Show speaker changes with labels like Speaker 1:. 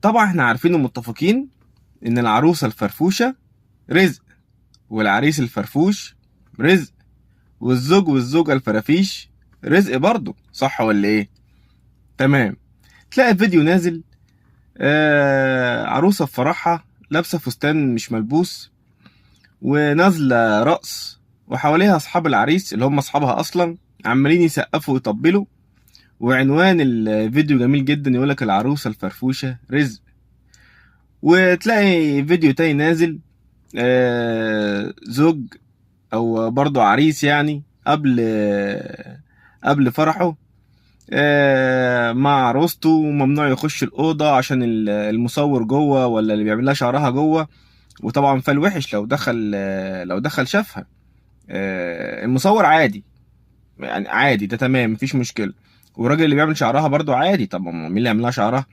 Speaker 1: طبعا احنا عارفين ومتفقين ان العروسة الفرفوشة رزق، والعريس الفرفوش رزق، والزوج والزوجة الفرافيش رزق برضه، صح ولا ايه؟ تمام. تلاقي فيديو نازل، عروسة في فرحها لابسة فستان مش ملبوس ونازلة رقص، وحواليها اصحاب العريس اللي هم اصحابها اصلا عمالين يسقفوا ويطبلوا، وعنوان الفيديو جميل جدا يقولك العروسة الفرفوشة رزق. وتلاقي فيديو تاني نازل، زوج او برضو عريس يعني قبل فرحه، مع عروسته، وممنوع يخش الأوضة عشان المصور جوه ولا اللي بيعمل لها شعرها جوه. وطبعا فالوحش لو دخل شافها. المصور عادي، يعني عادي، ده تمام، مفيش مشكلة. والراجل اللي بيعمل شعرها برضو عادي، طب مين اللي يعمل لها شعرها؟